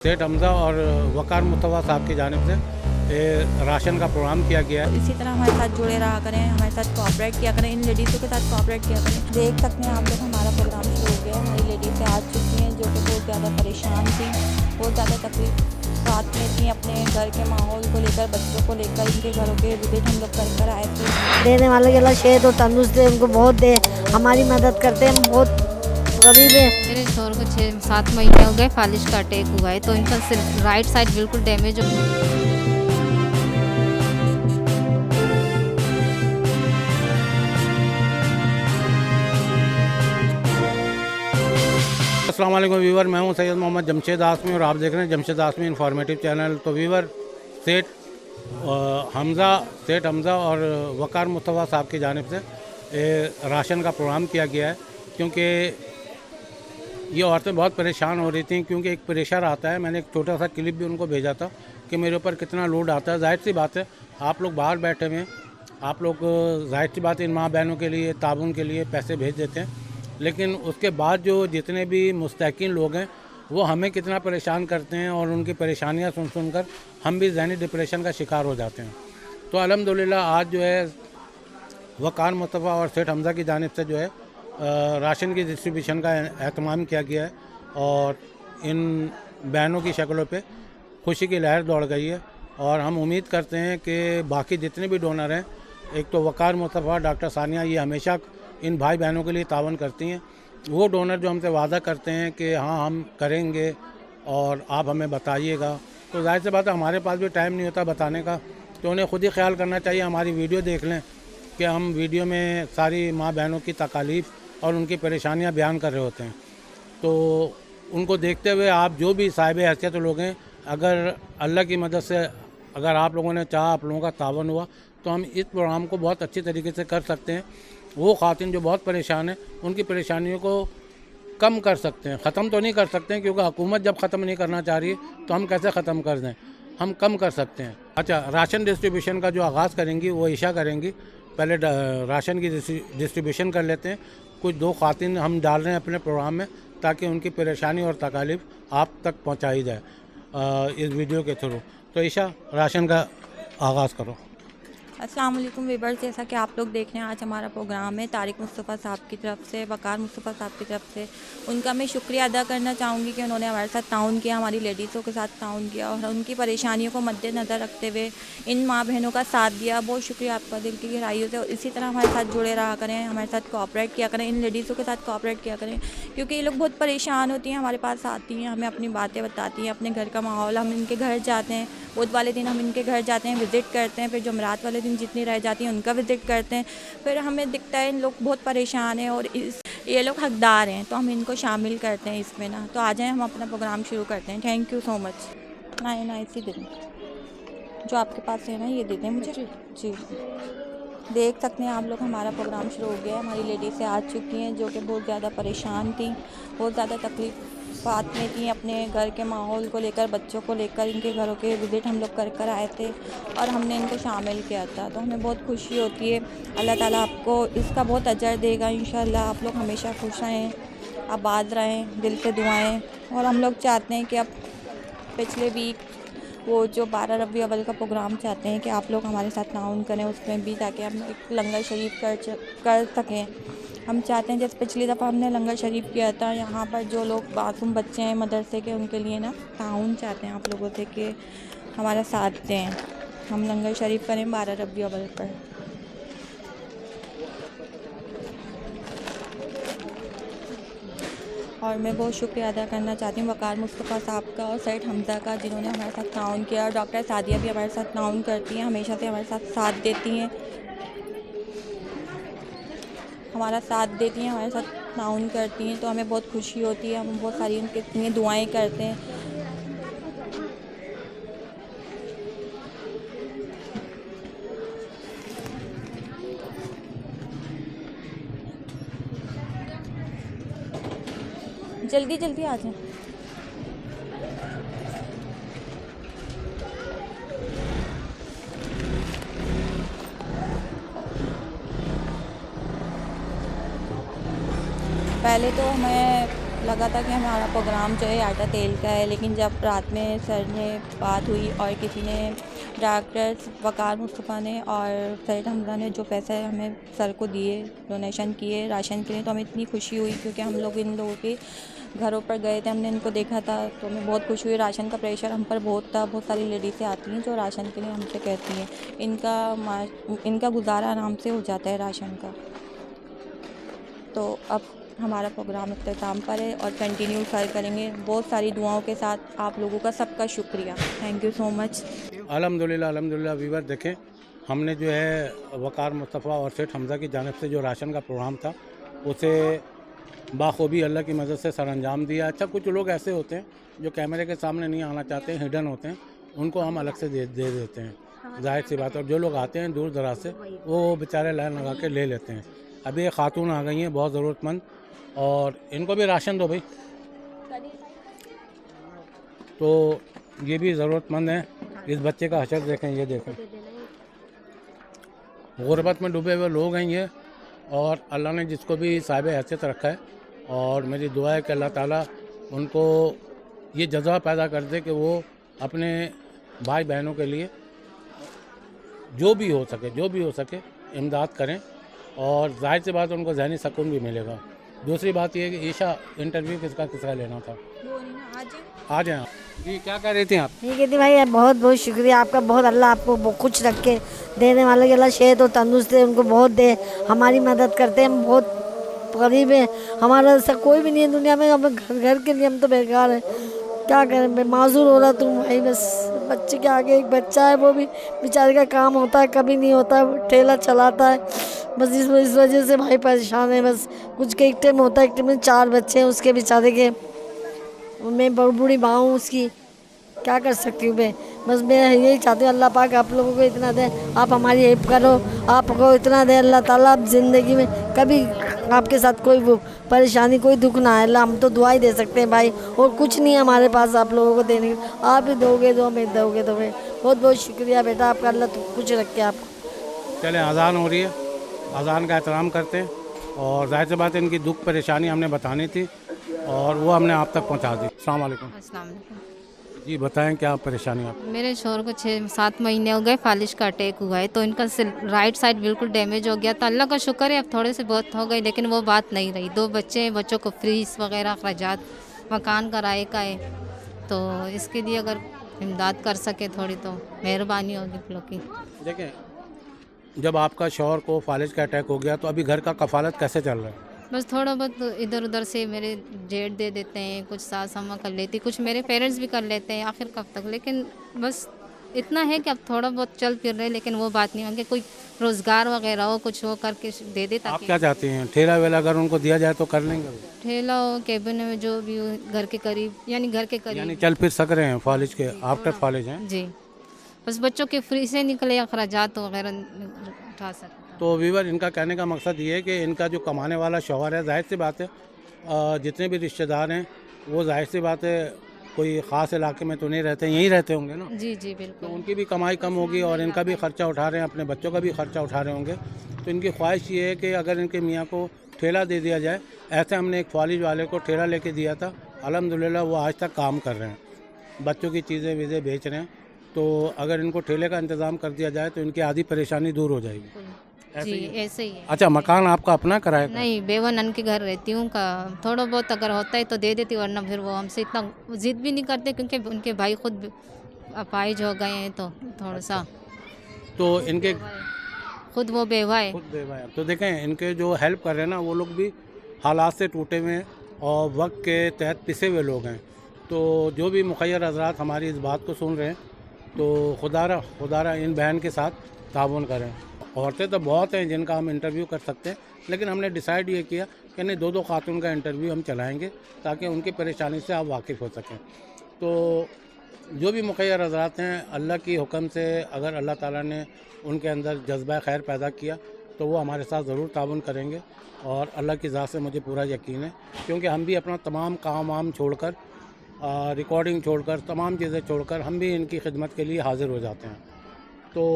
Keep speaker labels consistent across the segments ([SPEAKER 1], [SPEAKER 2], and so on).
[SPEAKER 1] सेठ हमज़ा और वकार मुस्तफ़ा साहब की जानिब से राशन का प्रोग्राम किया गया है।
[SPEAKER 2] इसी तरह हमारे साथ जुड़े रहा करें, हमारे साथ कोऑपरेट किया करें, इन लेडीज़ों के साथ कोऑपरेट किया करें। देख सकते हैं आप लोग हमारा प्रोग्राम शुरू हो गया है। हमारी लेडीज़ें आ चुकी हैं जो कि बहुत ज़्यादा परेशान थी, बहुत ज़्यादा तकलीफ़ात में थी। अपने घर के माहौल को लेकर, बच्चों को लेकर, इनके घरों के विजिट हम लोग कर आए थे।
[SPEAKER 3] देने वाले के अल्लाह सेहत और तंदुरुस्त दे, उनको बहुत दे, हमारी मदद करते हैं, बहुत गरीब है।
[SPEAKER 4] मेरे शोहर को 6-7 महीने हो गए, फालिज का अटैक हुआ है, तो इनका सिर्फ राइट साइड बिल्कुल डैमेज हो।
[SPEAKER 1] अस्सलाम वालेकुम व्यूवर, मैं हूं सैयद मोहम्मद जमशेद आसमी और आप देख रहे हैं जमशेद आसमी इन्फॉर्मेटिव चैनल। तो व्यूवर, सेठ हमज़ा और वकार मुस्तफ़ा साहब की जानिब से राशन का प्रोग्राम किया गया है, क्योंकि ये औरतें बहुत परेशान हो रही थी। क्योंकि एक प्रेशर आता है, मैंने एक छोटा सा क्लिप भी उनको भेजा था कि मेरे ऊपर कितना लोड आता है। जाहिर सी बात है, आप लोग बाहर बैठे हुए हैं, आप लोग जाहिर सी बात है इन माँ बहनों के लिए, ताउन के लिए पैसे भेज देते हैं, लेकिन उसके बाद जो जितने भी मुस्तकिन लोग हैं वो हमें कितना परेशान करते हैं और उनकी परेशानियां सुन कर हम भी ज़हनी डिप्रेशन का शिकार हो जाते हैं। तो अल्हम्दुलिल्लाह आज जो है वकार मुस्तफ़ा और सेठ हमज़ा की जानिब से जो है राशन की डिस्ट्रीब्यूशन का एहतमाम किया गया है और इन बहनों की शक्लों पे खुशी की लहर दौड़ गई है। और हम उम्मीद करते हैं कि बाकी जितने भी डोनर हैं, एक तो वकार मुस्तफ़ा, डॉक्टर सानिया, ये हमेशा इन भाई बहनों के लिए तावन करती हैं। वो डोनर जो हमसे वादा करते हैं कि हाँ हम करेंगे और आप हमें बताइएगा, तो जाहिर सी बात है हमारे पास भी टाइम नहीं होता बताने का, तो उन्हें खुद ही ख्याल करना चाहिए। हमारी वीडियो देख लें कि हम वीडियो में सारी माँ बहनों की तकालीफ़ और उनकी परेशानियाँ बयान कर रहे होते हैं। तो उनको देखते हुए आप जो भी साहिब हैसियत लोग हैं, अगर अल्लाह की मदद से अगर आप लोगों ने चाहा, आप लोगों का तावन हुआ, तो हम इस प्रोग्राम को बहुत अच्छी तरीके से कर सकते हैं। वो ख़ातिन जो बहुत परेशान हैं, उनकी परेशानियों को कम कर सकते हैं। ख़त्म तो नहीं कर सकते हैं, क्योंकि हुकूमत जब ख़त्म नहीं करना चाह रही है तो हम कैसे ख़त्म कर दें, हम कम कर सकते हैं। अच्छा, राशन डिस्ट्रीब्यूशन का जो आगाज़ करेंगी वो ईशा करेंगी। पहले राशन की डिस्ट्रीब्यूशन कर लेते हैं। कुछ 2 ख़ातिन हम डाल रहे हैं अपने प्रोग्राम में, ताकि उनकी परेशानी और तकालीफ आप तक पहुँचाई जाए इस वीडियो के थ्रू। तो ईशा, राशन का आगाज़ करो।
[SPEAKER 2] अस्सलाम वालेकुम वीवर्स, जैसा कि आप लोग देख रहे हैं, आज हमारा प्रोग्राम है तारिक मुस्तफ़ा साहब की तरफ से, वकार मुस्तफ़ा साहब की तरफ से। उनका मैं शुक्रिया अदा करना चाहूँगी कि उन्होंने हमारे साथ ताउन किया, हमारी लेडीज़ों के साथ ताउन किया और उनकी परेशानियों को मद्देनज़र रखते हुए इन माँ बहनों का साथ दिया। बहुत शुक्रिया आपका दिल की गहराइयों से। और इसी तरह हमारे साथ जुड़े रहा करें, हमारे साथ कोऑपरेट किया करें, इन लेडीज़ों के साथ कोऑपरेट किया करें, क्योंकि ये लोग बहुत परेशान होती हैं, हमारे पास आती हैं, हमें अपनी बातें बताती हैं, अपने घर का माहौल। हम इनके घर जाते हैं, बुध वाले दिन हम इनके घर जाते हैं, विज़िट करते हैं, फिर जुमरात वाले दिन जितनी रह जाती हैं उनका विज़िट करते हैं। फिर हमें दिखता है इन लोग बहुत परेशान हैं और ये लोग हकदार हैं, तो हम इनको शामिल करते हैं इसमें ना। तो आ जाएं, हम अपना प्रोग्राम शुरू करते हैं। Thank you so much. ना इसी दिन जो आपके पास है ना, ये दे दें मुझे जी। देख सकते हैं आप लोग हमारा प्रोग्राम शुरू हो गया है। हमारी लेडीज़ें आ चुकी हैं जो कि बहुत ज़्यादा परेशान थी, बहुत ज़्यादा तकलीफ़ात में थी। अपने घर के माहौल को लेकर, बच्चों को लेकर, इनके घरों के विज़िट हम लोग कर आए थे और हमने इनको शामिल किया था। तो हमें बहुत खुशी होती है। अल्लाह ताला आपको इसका बहुत अजर देगा इंशाअल्लाह। आप लोग हमेशा खुश रहें, आबाद रहें, दिल से दुआएँ। और हम लोग चाहते हैं कि अब पिछले वीक वो जो 12 रबी अव्वल का प्रोग्राम चाहते हैं कि आप लोग हमारे साथ ताउन करें उसमें भी, ताकि हम एक लंगर शरीफ कर सकें। हम चाहते हैं, जैसे पिछली दफ़ा हमने लंगर शरीफ किया था, यहाँ पर जो लोग मासूम बच्चे हैं मदरसे के, उनके लिए ना ताउन चाहते हैं आप लोगों से कि हमारा साथ दें, हम लंगर शरीफ करें 12 रबी अव्वल पर। और मैं बहुत शुक्रिया अदा करना चाहती हूँ वकार मुस्तफ़ा साहब का और सेठ हमज़ा का, जिन्होंने हमारे साथ ताउन किया। और डॉक्टर सादिया भी हमारे साथ ताउन करती हैं, हमेशा से हमारे साथ देती हैं, हमारा साथ देती हैं, हमारे साथ ताउन करती हैं। तो हमें बहुत खुशी होती है, हम बहुत सारी उनके लिए दुआएं करते हैं। जल्दी जल्दी आ जाएं। पहले तो हमें लगा था कि हमारा प्रोग्राम जो है आटा तेल का है, लेकिन जब रात में सर ने बात हुई और किसी ने डॉक्टर वकार मुस्तफ़ा ने और सैयद हमजा ने जो पैसे हमें सर को दिए, डोनेशन किए राशन के लिए, तो हमें इतनी खुशी हुई क्योंकि हम लोग इन लोगों के घरों पर गए थे, हमने इनको देखा था तो हमें बहुत खुशी हुई। राशन का प्रेशर हम पर बहुत था, बहुत सारी लेडीज़ें आती हैं जो राशन के लिए हमसे कहती हैं, इनका गुजारा आराम से हो जाता है राशन का। तो अब हमारा प्रोग्राम इख्तिताम पर है और कंटिन्यू सर करेंगे बहुत सारी दुआओं के साथ। आप लोगों का सबका शुक्रिया, थैंक यू सो मच।
[SPEAKER 1] अल्हम्दुलिल्लाह वीवर देखें, हमने जो है वकार मुस्तफ़ा और सेठ हमज़ा की जानिब से जो राशन का प्रोग्राम था उसे बाखूबी अल्लाह की मदद से सरअंजाम दिया। अच्छा, कुछ लोग ऐसे होते हैं जो कैमरे के सामने नहीं आना चाहते हैं, हिडन होते हैं, उनको हम अलग से दे देते हैं, जाहिर सी बात है। और जो लोग आते हैं दूर दराज से वो बेचारे लाइन लगा के ले लेते हैं। अभी एक खातून आ गई हैं बहुत ज़रूरतमंद, और इनको भी राशन दो भाई। तो ये भी ज़रूरतमंद है। इस बच्चे का हशर देखें, ये देखें, गुरबत में डूबे हुए लोग हैं ये, और अल्लाह ने जिसको भी साहिब हैसियत रखा है, और मेरी दुआ है कि अल्लाह ताला उनको ये जज़्बा पैदा कर दे कि वो अपने भाई बहनों के लिए जो भी हो सके इमदाद करें, और जाहिर सी बात उनको ज़हनी सुकून भी मिलेगा। दूसरी बात ये है कि ईशा इंटरव्यू किसका लेना था, आ जाए जी। क्या कह रही थी आप?
[SPEAKER 3] ये कहती भाई बहुत बहुत शुक्रिया आपका, बहुत अल्लाह आपको खुश रख के देने वाले के, अल्लाह सेहत और तंदुरुस्त दे, उनको बहुत दे, हमारी मदद करते हैं, हम बहुत गरीब हैं, हमारा ऐसा कोई भी नहीं है दुनिया में, हम घर के लिए हम तो बेकार हैं, क्या करें, माजूर हो रहा तुम भाई। बस बच्चे के आगे एक बच्चा है, वो भी बेचारे का काम होता है कभी नहीं होता, ठेला चलाता है, बस इस वजह से भाई परेशान है। बस कुछ के एक टाइम होता है, एक टाइम में 4 बच्चे हैं उसके बेचारे के, मैं बूढ़ी माँ हूँ उसकी, क्या कर सकती हूँ मैं। बस मैं यही चाहती हूँ अल्लाह पाक आप लोगों को इतना दे, आप हमारी हेल्प करो, आपको इतना दे अल्लाह ताला, आप ज़िंदगी में कभी आपके साथ कोई वो परेशानी कोई दुख ना आए। अल्लाह हम तो दुआ ही दे सकते हैं भाई, और कुछ नहीं है हमारे पास आप लोगों को देने के, आप ही दोगे तो हमें दोगे तो मैं बहुत बहुत शुक्रिया बेटा आपका, अल्लाह तो कुछ रखे आपको।
[SPEAKER 1] चलें, अज़ान हो रही है, अज़ान का एहतराम करते हैं, और जाहिर सी बात है इनकी दुख परेशानी हमने बतानी थी और वो हमने आप तक पहुंचा दी। अस्सलाम वालेकुम।
[SPEAKER 4] अस्सलाम वालेकुम।
[SPEAKER 1] जी बताएं क्या परेशानी आप?
[SPEAKER 4] मेरे शोहर को 6-7 महीने हो गए, फालिश का अटैक हुआ है, तो इनका राइट साइड बिल्कुल डैमेज हो गया था। अल्लाह का शुक्र है अब थोड़े से बहुत हो गए, लेकिन वो बात नहीं रही। 2 बच्चे हैं, बच्चों को फीस वगैरह अखराजात, मकान किराए का है, तो इसके लिए अगर इमदाद कर सके थोड़ी तो मेहरबानी होगी आप लोग की।
[SPEAKER 1] देखें, जब आपका शौहर को फालिज का अटैक हो गया तो अभी घर का कफालत कैसे चल रहा है?
[SPEAKER 4] बस थोड़ा बहुत इधर उधर से मेरे जेठ दे देते हैं, कुछ सास अम्मा कर लेती, कुछ मेरे पेरेंट्स भी कर लेते हैं, आखिर कब तक। लेकिन बस इतना है कि अब थोड़ा बहुत चल फिर रहे, लेकिन वो बात नहीं होगी, कोई रोज़गार वगैरह हो, कुछ हो करके दे दे।
[SPEAKER 1] आप क्या चाहते हैं? ठेला वेला अगर उनको दिया जाए तो कर लेंगे?
[SPEAKER 4] ठेला हो, केबिन में, जो भी हो, घर के करीब, यानी घर के करीब,
[SPEAKER 1] यानी चल फिर सक रहे हैं फालिज के, आफ्टर फालिज हैं
[SPEAKER 4] जी। बस बच्चों के फ्री से निकले अखराजात वगैरह उठा सकते।
[SPEAKER 1] तो वीवर, इनका कहने का मकसद ये है कि इनका जो कमाने वाला शौहर है, जाहिर सी बात है जितने भी रिश्तेदार हैं वो जाहिर सी बात है कोई ख़ास इलाके में तो नहीं रहते, यहीं रहते होंगे ना।
[SPEAKER 4] जी जी बिल्कुल।
[SPEAKER 1] तो उनकी भी कमाई कम होगी और इनका भी ख़र्चा उठा रहे हैं, अपने बच्चों का भी ख़र्चा उठा रहे होंगे। तो इनकी ख्वाहिश ये है कि अगर इनके मियाँ को ठेला दे दिया जाए। ऐसे हमने एक फालिज वाले को ठेला लेके दिया था, अल्हम्दुलिल्लाह वो आज तक काम कर रहे हैं, बच्चों की चीज़ें वीज़ें बेच रहे हैं। तो अगर इनको ठेले का इंतज़ाम कर दिया जाए तो इनकी आधी परेशानी दूर हो जाएगी।
[SPEAKER 4] जी ऐसे ही है।
[SPEAKER 1] अच्छा, मकान आपका अपना कराया?
[SPEAKER 4] नहीं, बेवनन के घर रहती हूँ का, थोड़ा बहुत अगर होता है तो दे देती, वरना फिर वो हमसे इतना जिद भी नहीं करते, क्योंकि उनके भाई खुद अपाहिज हो गए हैं, तो थोड़ा सा
[SPEAKER 1] तो इनके
[SPEAKER 4] खुद वो बेवा है।
[SPEAKER 1] खुद बेवा है। तो देखें, इनके जो हेल्प कर रहे हैं ना, वो लोग भी हालात से टूटे हुए हैं और वक्त के तहत पिसे हुए लोग हैं। तो जो भी मुखैर हज़रात हमारी इस बात को सुन रहे हैं, तो खुदारा इन बहन के साथ ताउन करें। औरतें तो बहुत हैं जिनका हम इंटरव्यू कर सकते हैं, लेकिन हमने डिसाइड ये किया कि नहीं, 2-2 खातून का इंटरव्यू हम चलाएंगे ताकि उनकी परेशानी से आप वाकिफ़ हो सकें। तो जो भी मुखैर हज़रात हैं, अल्लाह की हुक्म से अगर अल्लाह ताला ने उनके अंदर जज्बा खैर पैदा किया तो वो हमारे साथ ज़रूर ताउन करेंगे। और अल्लाह की ज़ात से मुझे पूरा यकीन है, क्योंकि हम भी अपना तमाम काम वाम छोड़कर, रिकॉर्डिंग छोड़कर, तमाम चीज़ें छोड़कर हम भी इनकी खिदमत के लिए हाज़िर हो जाते हैं। तो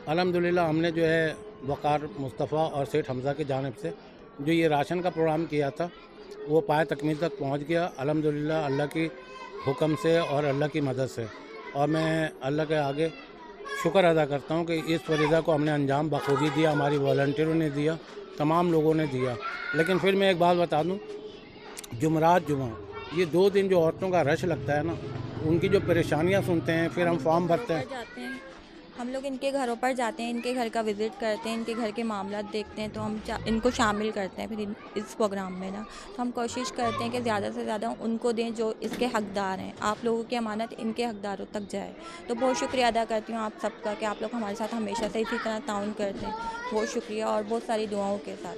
[SPEAKER 1] अल्हम्दुलिल्लाह हमने जो है वकार मुस्तफ़ा और सेठ हमज़ा की जानिब से जो ये राशन का प्रोग्राम किया था, वो पाए तकमील तक पहुंच गया अल्हम्दुलिल्लाह, अल्लाह की हुक्म से और अल्लाह की मदद से। और मैं अल्लाह के आगे शुक्र अदा करता हूं कि इस फरीज़ा को हमने अंजाम बखूबी दिया, हमारी वॉलंटियरों ने दिया, तमाम लोगों ने दिया। लेकिन फिर मैं एक बात बता दूं, जुमरात जुमा ये 2 दिन जो औरतों का रश लगता है ना, उनकी जो परेशानियां सुनते हैं, फिर हम फॉर्म भरते हैं।
[SPEAKER 2] जाते हैं हम लोग, इनके घरों पर जाते हैं, इनके घर का विज़िट करते हैं, इनके घर के मामला देखते हैं, तो हम इनको शामिल करते हैं फिर इस प्रोग्राम में ना। तो हम कोशिश करते हैं कि ज़्यादा से ज़्यादा उनको दें जो इसके हकदार हैं। आप लोगों की अमानत इनके हकदारों तक जाए। तो बहुत शुक्रिया अदा करती हूँ आप सबका कि आप लोग हमारे साथ हमेशा से इसी तरह ताउन करते हैं। बहुत शुक्रिया और बहुत सारी दुआओं के साथ।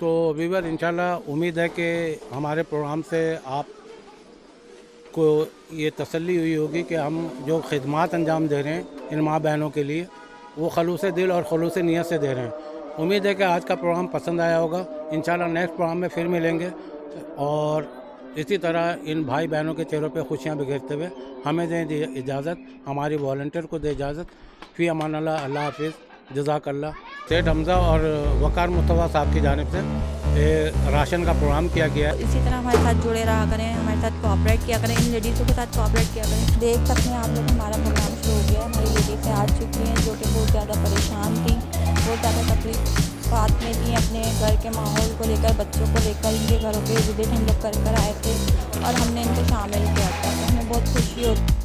[SPEAKER 1] तो वीवर इंशाल्लाह उम्मीद है कि हमारे प्रोग्राम से आप को ये तसल्ली हुई होगी कि हम जो खिदमात अंजाम दे रहे हैं इन माँ बहनों के लिए, वो खलूस दिल और खलूस नीयत से दे रहे हैं। उम्मीद है कि आज का प्रोग्राम पसंद आया होगा। इंशाल्लाह नेक्स्ट प्रोग्राम में फिर मिलेंगे और इसी तरह इन भाई बहनों के चेहरों पे खुशियाँ बिखेरते हुए हमें दें इजाज़त, हमारी वॉलंटियर को दे इजाज़त। फ़ी अमान अल्लाह, अल्लाह हाफिज़, जज़ाकल्लाह। सेठ हमज़ा और वकार मुस्तफ़ा साहब की जानिब से राशन का प्रोग्राम किया गया है।
[SPEAKER 2] इसी तरह हमारे साथ जुड़े रहा करें, हमारे साथ कोऑपरेट किया करें, इन लेडीज़ों के साथ कोऑपरेट किया करें। देख सकते हैं आप लोग हमारा प्रोग्राम शुरू हो गया है। हमारी लेडीज़ आ चुकी हैं जो कि बहुत ज़्यादा परेशान थी, बहुत ज़्यादा तकलीफ़ात में थी अपने घर के माहौल को लेकर, बच्चों को लेकर। इनके घरों पे विजिट हम लोग कर आए थे और हमने इनको शामिल किया था। तो हमें बहुत खुशी होती